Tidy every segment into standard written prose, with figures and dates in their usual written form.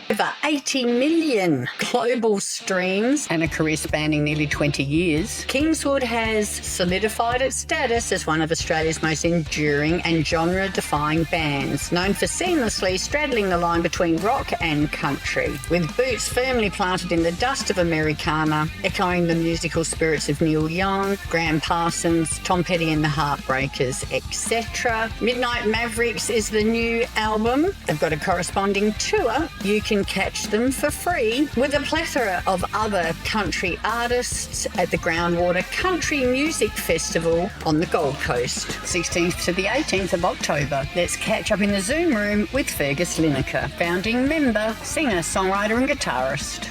Over 80 million global streams and a career spanning nearly 20 years, Kingswood has solidified its status as one of Australia's most enduring and genre-defying bands, known for seamlessly straddling the line between rock and country, with boots firmly planted in the dust of Americana, echoing the musical spirits of Neil Young, Graham Parsons, Tom Petty and the Heartbreakers, etc. Midnight Mavericks is the new album. They've got a corresponding tour. You can catch them for free with a plethora of other country artists at the Groundwater Country Music Festival on the Gold Coast, 16th to the 18th of October. Let's catch up in the Zoom room with Fergus Linacre, founding member, singer, songwriter and guitarist.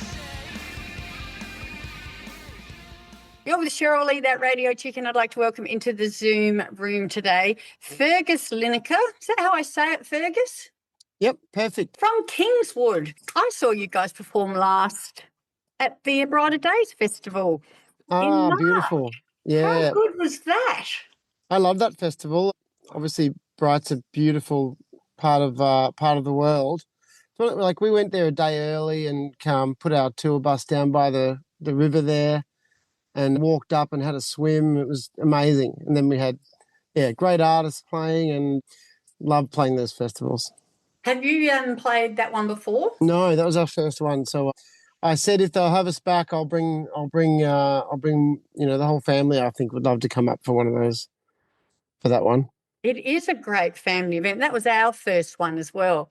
You're with Cheryl Lee, that radio chicken. I'd like to welcome into the Zoom room today Fergus Linacre. Is that how I say it, Fergus? Yep, perfect. From Kingswood. I saw you guys perform last at the Brighter Days Festival. Ah, beautiful. Yeah. How good was that? I love that festival. Obviously, Bright's a beautiful part of the world. So, like, we went there a day early and put our tour bus down by the river there and walked up and had a swim. It was amazing. And then we had, great artists playing, and loved playing those festivals. Have you played that one before? No, that was our first one. So I said if they'll have us back, I'll bring the whole family. I think would love to come up for one of those, for that one. It is a great family event. That was our first one as well,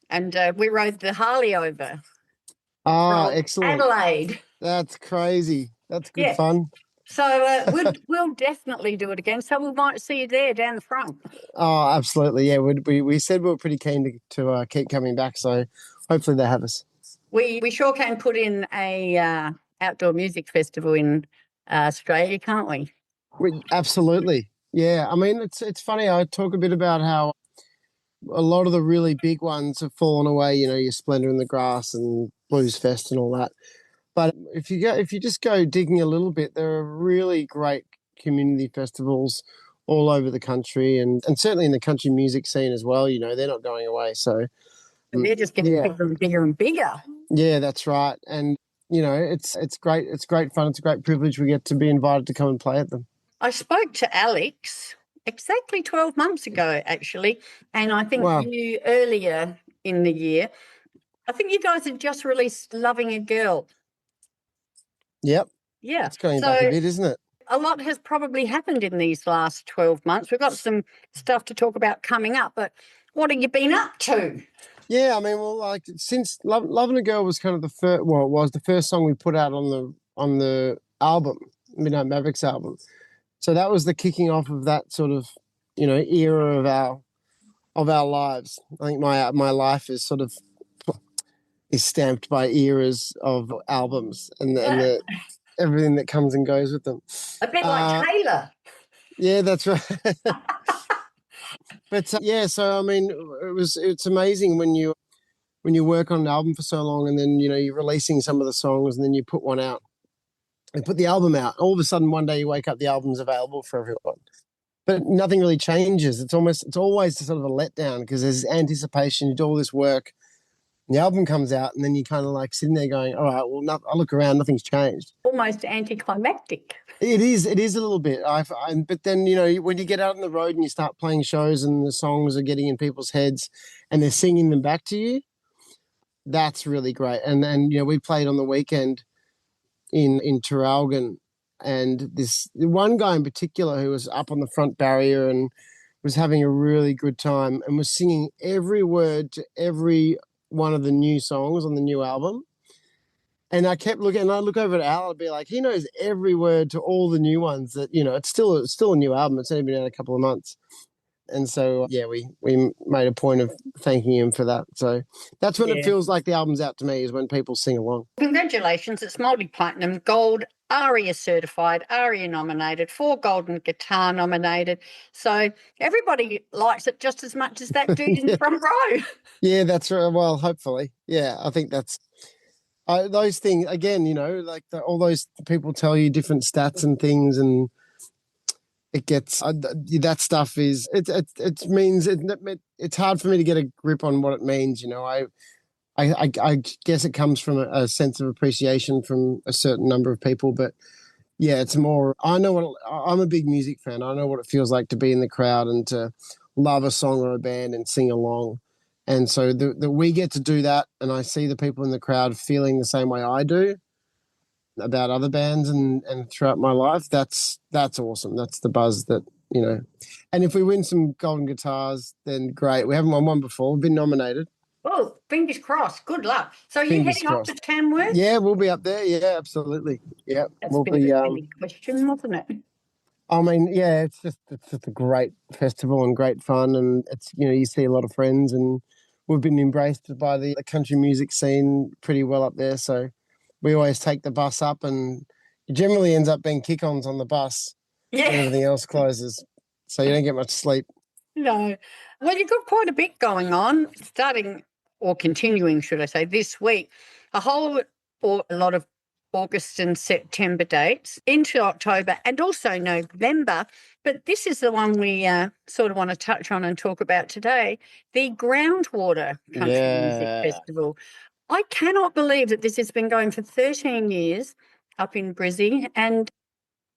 and we rode the Harley over. Ah, excellent! Adelaide. That's crazy. That's good fun. So we'll definitely do it again. So we might see you there down the front. Oh, absolutely. Yeah, we said we were pretty keen to keep coming back. So hopefully they have us. We sure can put in a outdoor music festival in Australia, can't we? Absolutely. Yeah. I mean, it's funny. I talk a bit about how a lot of the really big ones have fallen away. You know, your Splendor in the Grass and Blues Fest and all that. But if you just go digging a little bit, there are really great community festivals all over the country, and certainly in the country music scene as well. You know, they're not going away. So they're just getting bigger and bigger and bigger. Yeah, that's right. And you know, it's great. It's great fun. It's a great privilege we get to be invited to come and play at them. I spoke to Alex exactly 12 months ago, actually, and I think you earlier in the year. I think you guys had just released "Loving a Girl." Yep. Yeah. It's going back a bit, isn't it? A lot has probably happened in these last 12 months. We've got some stuff to talk about coming up, but what have you been up to? Yeah, I mean, well, like since "Loving a Girl" was kind of it was the first song we put out on the album, Midnight Mavericks album. So that was the kicking off of that sort of, era of our lives. I think my life is sort of stamped by eras of albums and the everything that comes and goes with them. A bit like Taylor. Yeah, that's right. But so I mean, it's amazing when you work on an album for so long, and then you're releasing some of the songs, and then you put one out and put the album out. All of a sudden, one day you wake up, the album's available for everyone. But nothing really changes. It's always sort of a letdown because there's anticipation. You do all this work. The album comes out, and then you kind of like sitting there going, all right, well, I look around, nothing's changed. Almost anticlimactic. It is a little bit. But then, when you get out on the road and you start playing shows and the songs are getting in people's heads and they're singing them back to you, that's really great. And we played on the weekend in Traralgon, and this one guy in particular who was up on the front barrier and was having a really good time and was singing every word to every one of the new songs on the new album. And I kept looking, and I look over at Al, I'd be like, he knows every word to all the new ones that, it's still a new album. It's only been out a couple of months. And so, we made a point of thanking him for that. So that's when it feels like the album's out to me, is when people sing along. Congratulations. It's multi-platinum, gold, ARIA certified, ARIA nominated, 4 Golden Guitar nominated. So everybody likes it just as much as that dude in the front row. Yeah, that's right. Well, hopefully. Yeah, I think that's those things, again, like all those people tell you different stats and things, and it gets that stuff is it means it's hard for me to get a grip on what it means. I I guess it comes from a sense of appreciation from a certain number of people, but yeah, it's more. I'm a big music fan. I know what it feels like to be in the crowd and to love a song or a band and sing along. And so that we get to do that, and I see the people in the crowd feeling the same way I do about other bands and throughout my life. That's awesome. That's the buzz that, you know. And if we win some golden guitars, then great. We haven't won one before. We've been nominated. Oh, fingers crossed. Good luck. So are you Fingers heading up to crossed. Tamworth? Yeah, we'll be up there. Yeah, absolutely. Yeah, That's we'll been a be. bit of a question, wasn't it? I mean, yeah, it's just a great festival and great fun, and it's, you know, you see a lot of friends, and we've been embraced by the country music scene pretty well up there. So we always take the bus up, and it generally ends up being kick-ons on the bus when Yeah. everything else closes, so you don't get much sleep. No. Well, you've got quite a bit going on, starting or continuing, should I say, this week. A whole or a lot of August and September dates into October and also November. But this is the one we sort of want to touch on and talk about today, the Groundwater Country Music Yeah, Festival. I cannot believe that this has been going for 13 years up in Brizzy and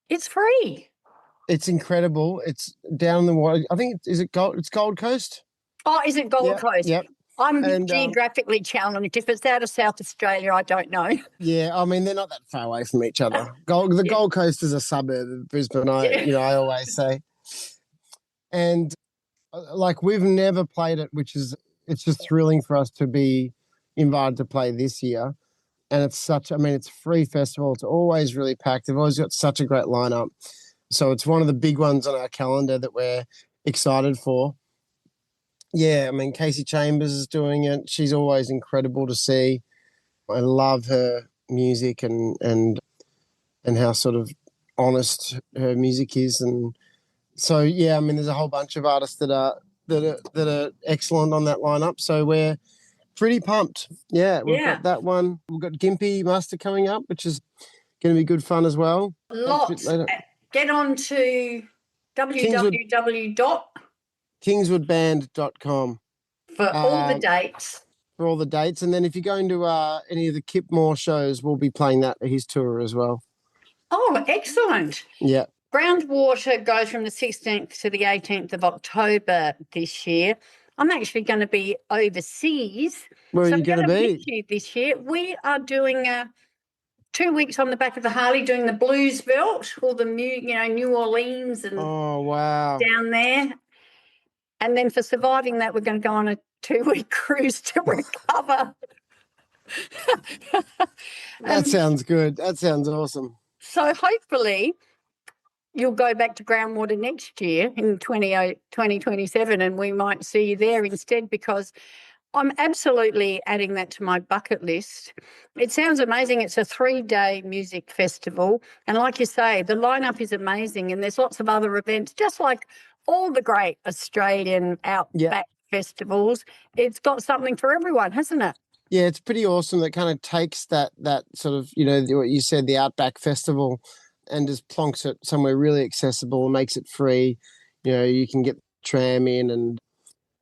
it's free. it's incredible. It's down the water. I think it's Gold Coast. Oh, is it Gold Yep, Coast? yep. I'm And geographically challenged. If it's out of South Australia, I don't know. yeah, I mean they're not that far away from each other. The Yeah. Gold Coast is a suburb of Brisbane. Yeah. I always say, and like we've never played it, it's just thrilling for us to be invited to play this year. And it's a free festival. It's always really packed. They've always got such a great lineup. So it's one of the big ones on our calendar that we're excited for. Yeah, I mean Casey Chambers is doing it. She's always incredible to see. I love her music and how sort of honest her music is. And so yeah, I mean there's a whole bunch of artists that are excellent on that lineup. So we're pretty pumped. Yeah, we've Yeah. got that one. We've got Gimpy Master coming up, which is going to be good fun as well. That's a bit Lots. later. Get on to Kingswood www dot kingswoodband.com for all the dates. for all the dates. And then if you're going to any of the Kip Moore shows, we'll be playing that his tour as well. Oh, excellent. Yeah. Groundwater goes from the 16th to the 18th of October this year. I'm actually going to be overseas. Where So are you I'm going to miss be? you this year. We are doing 2 weeks on the back of the Harley doing the Blues Belt, all the New Orleans and Oh, wow. down there. And then for surviving that, we're going to go on a 2-week cruise to recover. That sounds good. That sounds awesome. So hopefully you'll go back to Groundwater next year in 2027 and we might see you there instead, because I'm absolutely adding that to my bucket list. It sounds amazing. It's a 3-day music festival. And like you say, the lineup is amazing and there's lots of other events, just like all the great Australian outback festivals. It's got something for everyone, hasn't it? Yeah, it's pretty awesome. That kind of takes that sort of, what you said, the Outback Festival, and just plonks it somewhere really accessible and makes it free. You can get the tram in and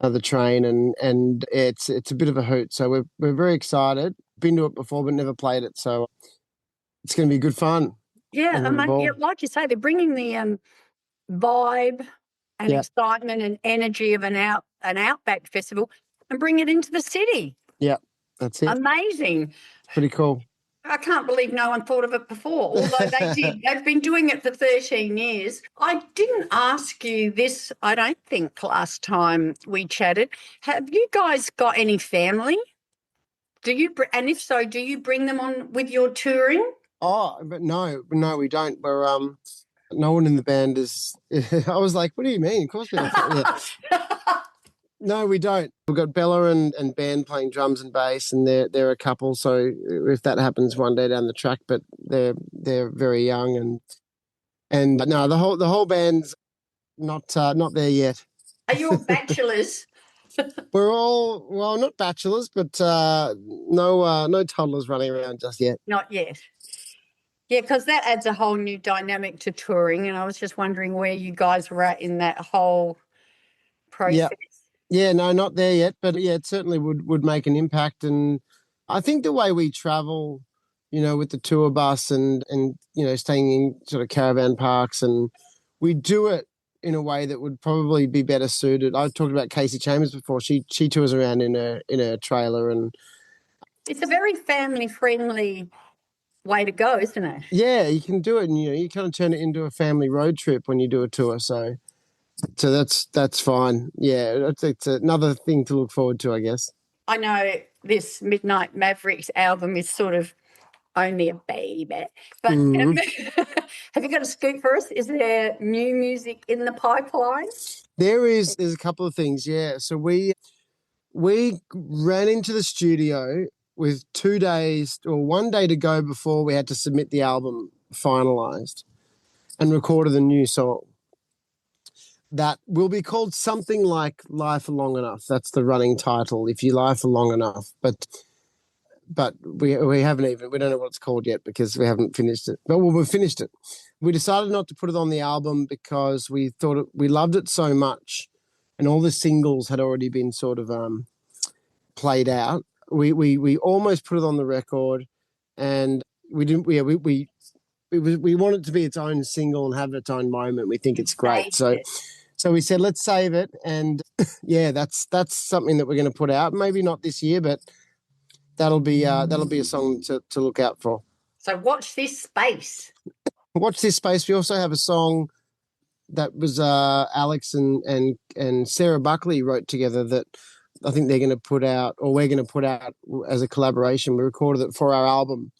the train, and it's a bit of a hoot. So we're very excited. Been to it before, but never played it. So it's going to be good fun. Yeah, like you say, they're bringing the vibe and excitement and energy of an outback festival and bring it into the city. Yeah, that's it. Amazing. Pretty cool. I can't believe no one thought of it before, although they did. They've been doing it for 13 years. I didn't ask you this, I don't think, last time we chatted. Have you guys got any family? And if so, do you bring them on with your touring? Oh, but no, we don't. We're no one in the band is. I was like, what do you mean? Of course we don't. No, we don't. We've got Bella and Ben playing drums and bass, and they're a couple. So if that happens one day down the track, but they're very young, and no, the whole band's not there yet. Are you all bachelors? We're all not bachelors, but no toddlers running around just yet. Not yet. Yeah, because that adds a whole new dynamic to touring, and I was just wondering where you guys were at in that whole process. Yeah, no, not there yet, but yeah, it certainly would make an impact, and I think the way we travel, with the tour bus and staying in sort of caravan parks, and we do it in a way that would probably be better suited. I talked about Casey Chambers before. She tours around in a trailer, and It's a very family friendly way to go, isn't it? yeah, you can do it, and you kind of turn it into a family road trip when you do a tour. So that's fine. Yeah, it's another thing to look forward to, I guess. I know this Midnight Mavericks album is sort of only a baby, but Mhm. have you got a scoop for us? Is there new music in the pipeline? There's a couple of things, yeah. So we ran into the studio with 2 days or one day to go before we had to submit the album finalized, and recorded a new song that will be called something like Lie for Long Enough. That's the running title, If You Lie for Long Enough. But we don't know what it's called yet because we haven't finished it. But we've finished it. We decided not to put it on the album because we thought we loved it so much, and all the singles had already been sort of played out. We almost put it on the record, and we didn't. We want it to be its own single and have its own moment. We think it's great. So we said, let's save it. And yeah, that's something that we're going to put out. Maybe not this year, but that'll be a song to look out for. So watch this space. Watch this space. We also have a song that was Alex and Sarah Buckley wrote together that I think they're going to put out, or we're going to put out as a collaboration. We recorded it for our album,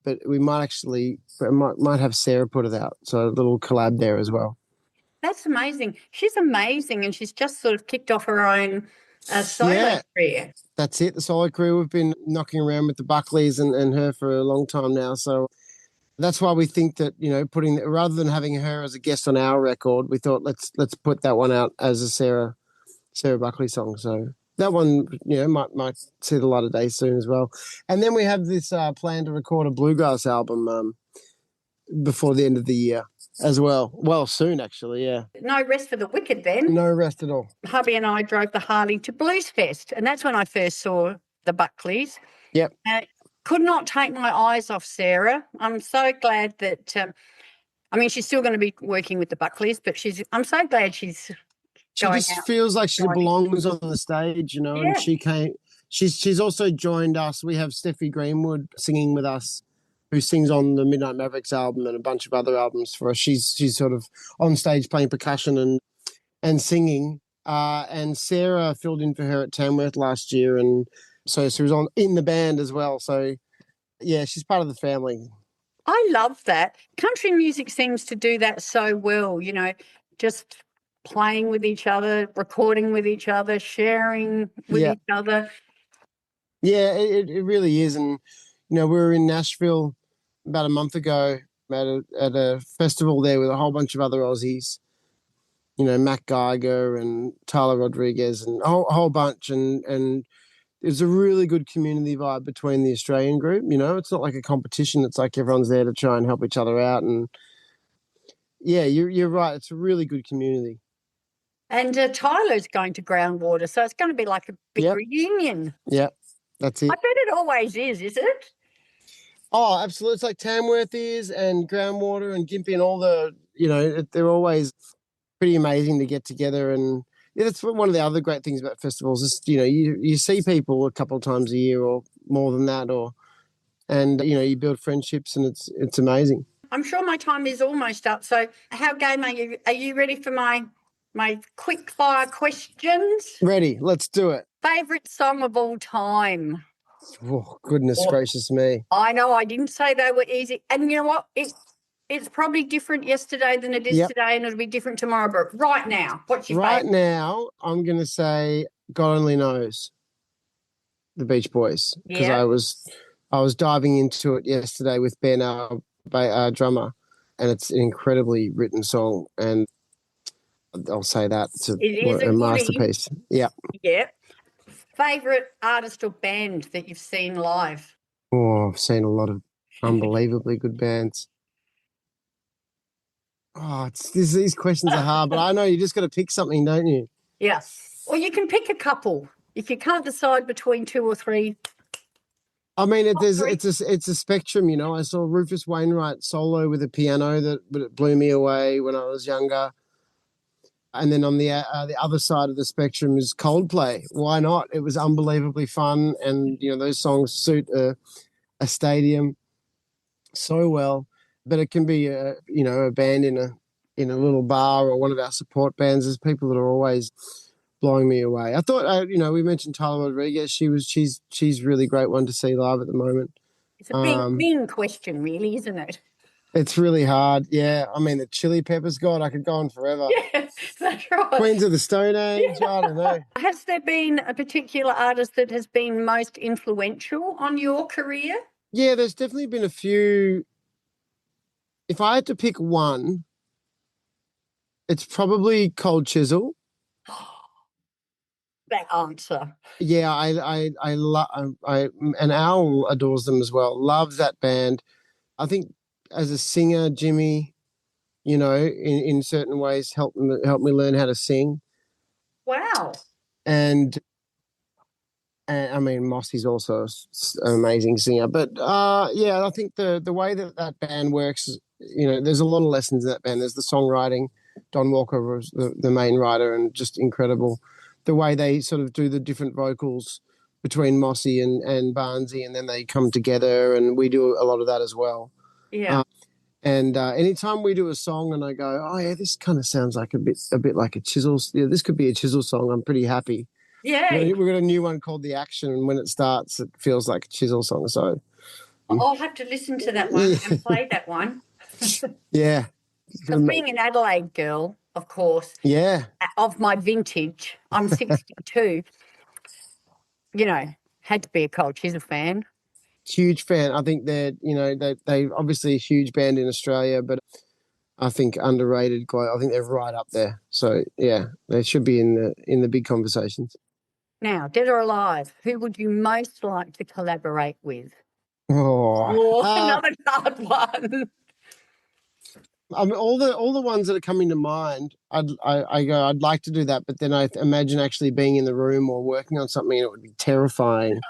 but we might have Sarah put it out. So a little collab there as well. That's amazing. She's amazing, and she's just sort of kicked off her own solo career. That's it, the solo career. We've been knocking around with the Buckleys and her for a long time now. So that's why we think that, rather than having her as a guest on our record, we thought let's put that one out as a Sarah Buckley song. So that one, might see the light of day soon as well. And then we have this plan to record a bluegrass album before the end of the year as well. Well, soon, actually, yeah. No rest for the wicked then. No rest at all. Hubby and I drove the Harley to Blues Fest, and that's when I first saw the Buckleys. Yep. Could not take my eyes off Sarah. I'm so glad that, she's still going to be working with the Buckleys, but I'm so glad she just feels like she belongs on the stage, Yeah. And she came. She's also joined us. We have Steffi Greenwood singing with us, who sings on the Midnight Mavericks album and a bunch of other albums for us. She's sort of on stage playing percussion and singing. And Sarah filled in for her at Tamworth last year, and so she was in the band as well. So yeah, she's part of the family. I love that. Country music seems to do that so well, just playing with each other, recording with each other, sharing with each other. Yeah, it really is. And, we were in Nashville about a month ago at a festival there with a whole bunch of other Aussies, Matt Geiger and Tyler Rodriguez and a whole bunch. And there's a really good community vibe between the Australian group. It's not like a competition. It's like everyone's there to try and help each other out. And yeah, you're right. It's a really good community. And Tyler's going to Groundwater, so it's going to be like a big reunion. Yeah, that's it. I bet it always is it? Oh, absolutely. It's like Tamworth is, and Groundwater and Gympie and all the, they're always pretty amazing to get together. And yeah, that's one of the other great things about festivals is, you see people a couple of times a year or more than that, and you build friendships, and it's amazing. I'm sure my time is almost up. So how game are you? Are you ready for my quick fire questions? Ready. Let's do it. Favorite song of all time? Oh, goodness gracious me. I know, I didn't say they were easy. And you know what? It's probably different yesterday than it is today, and it'll be different tomorrow. But right now, what's your favorite? Right now, I'm going to say God Only Knows, the Beach Boys, because I was diving into it yesterday with Ben, our drummer, and it's an incredibly written song, and I'll say that it's a masterpiece. Yeah. Yeah. Favorite artist or band that you've seen live? Oh, I've seen a lot of unbelievably good bands. Oh, these questions are hard, but I know you just got to pick something, don't you? Yeah. Or you can pick a couple. If you can't decide between two or three. I mean, Top three. it's a spectrum, you know. I saw Rufus Wainwright solo with a piano but it blew me away when I was younger. And then on the other side of the spectrum is Coldplay. Why not? It was unbelievably fun, and you know those songs suit a stadium so well. But it can be a band in a little bar or one of our support bands. There's people that are always blowing me away. I thought we mentioned Tyler Rodriguez. She's really great one to see live at the moment. It's a big question, really, isn't it? It's really hard. Yeah, I mean the Chili Peppers. God, I could go on forever. Yeah, that's right. Queens of the Stone Age. Yeah. I don't know. Has there been a particular artist that has been most influential on your career? Yeah, there's definitely been a few. If I had to pick one, it's probably Cold Chisel. That answer. Yeah, I love and Owl adores them as well. Loves that band. I think as a singer, Jimmy, in certain ways helped me learn how to sing. Wow. And I mean, Mossy's also an amazing singer. But yeah, I think the way that band works, there's a lot of lessons in that band. There's the songwriting. Don Walker was the main writer and just incredible. The way they sort of do the different vocals between Mossy and Barnsey, and then they come together, and we do a lot of that as well. Yeah. And anytime we do a song and I go, oh yeah, this kind of sounds like a bit like a Chisel. Yeah, this could be a Chisel song. I'm pretty happy. Yeah. We've got a new one called The Action, and when it starts, it feels like a Chisel song. So I'll have to listen to that one and play that one. Yeah. Because being an Adelaide girl, of course, Yeah. of my vintage, I'm 62, had to be a Cold Chisel fan. Huge fan. I think they're, they obviously a huge band in Australia, but I think underrated. I think they're right up there. So yeah, they should be in the big conversations. Now, dead or alive, who would you most like to collaborate with? Another hard one. I mean, all the ones that are coming to mind, I'd like to do that, but then I imagine actually being in the room or working on something, and it would be terrifying.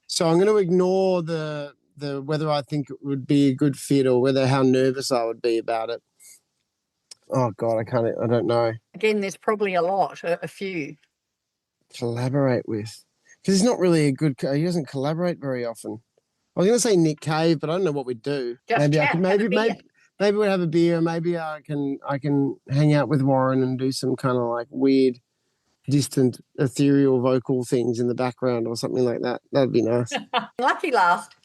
So I'm going to ignore the whether I think it would be a good fit or how nervous I would be about it. Oh God, I don't know. Again, there's probably a few. Collaborate with, because he's not really he doesn't collaborate very often. I was going to say Nick Cave, but I don't know what we'd do. Just maybe we'd have a beer. Maybe I can hang out with Warren and do some kind of like weird, distant, ethereal vocal things in the background or something like that. That'd be nice. Lucky last.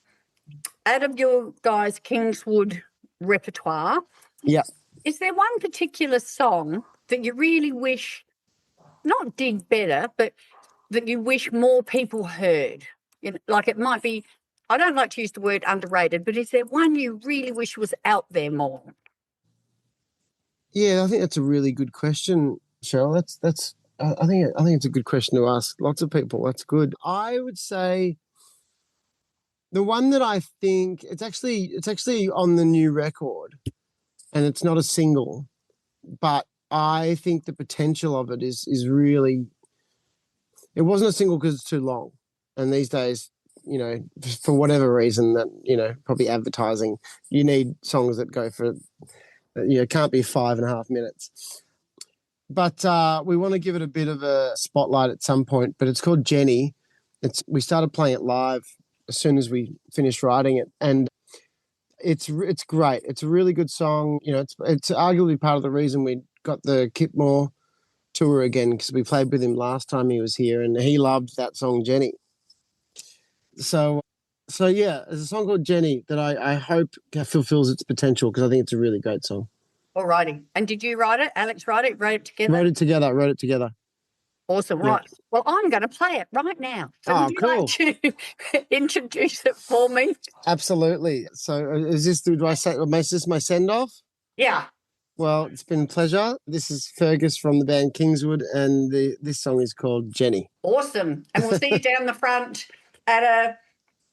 Out of your guys' Kingswood repertoire, yeah, is there one particular song that you really wish, not did better, but that you wish more people heard? Like it might be, I don't like to use the word underrated, but is there one you really wish was out there more? Yeah, I think that's a really good question, Cheryl. I think it's a good question to ask lots of people. That's good. I would say the one that I think it's actually on the new record, and it's not a single, but I think the potential of it is really. It wasn't a single because it's too long, and these days, for whatever reason that probably advertising, you need songs that go for, can't be 5.5 minutes. But we want to give it a bit of a spotlight at some point. But it's called Jenny. We started playing it live as soon as we finished writing it, and it's great. It's a really good song. It's arguably part of the reason we got the Kip Moore tour again, because we played with him last time he was here, and he loved that song Jenny. So yeah, there's a song called Jenny that I hope fulfills its potential, because I think it's a really great song. Alrighty. And did you write it? Alex wrote it? Wrote it together? Wrote it together. Awesome. Yeah. Right. Well, I'm going to play it right now. So would you cool. like to introduce it for me? Absolutely. So is this my send-off? Yeah. Well, it's been a pleasure. This is Fergus from the band Kingswood, and this song is called Jenny. Awesome. And we'll see you down the front at a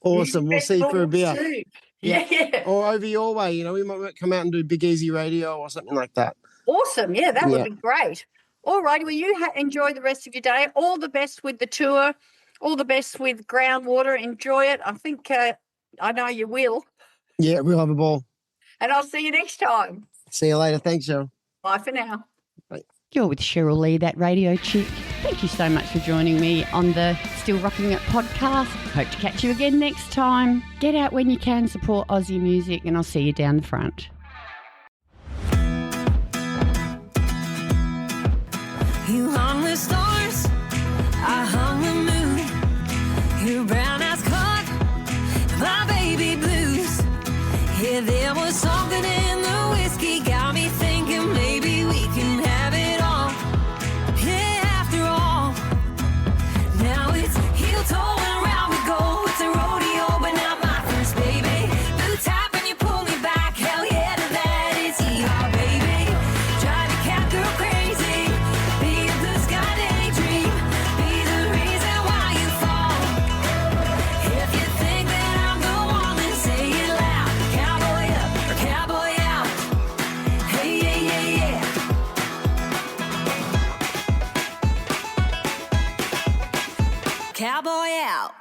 Awesome. We'll see you for a beer. Soon. Yeah. Or over your way, we might come out and do Big Easy Radio or something like that. Awesome. Yeah, that would be great. All righty. Well, you enjoy the rest of your day. All the best with the tour. All the best with Groundwater. Enjoy it. I think I know you will. Yeah, we'll have a ball. And I'll see you next time. See you later. Thanks, Cheryl. Bye for now. Bye. You're with Cheryl Lee, that radio chick. Thank you so much for joining me on the Still Rocking It podcast. Hope to catch you again next time. Get out when you can, support Aussie music, and I'll see you down the front. You hung the stars, I hung the moon. Your brown eyes caught my baby blues. Yeah, there was something in the whiskey, got me thinking maybe we can have it all. Yeah, after all, now it's heel toe and around we go. It's a rodeo, but not my first, baby. Blue tap and you pull me back, hell yeah to that, it's ER, baby. Drive a cat girl crazy, be a blue sky daydream, be the reason why you fall. If you think that I'm the one, then say it loud. Cowboy up or cowboy out. Hey, yeah, yeah, yeah. Cowboy out.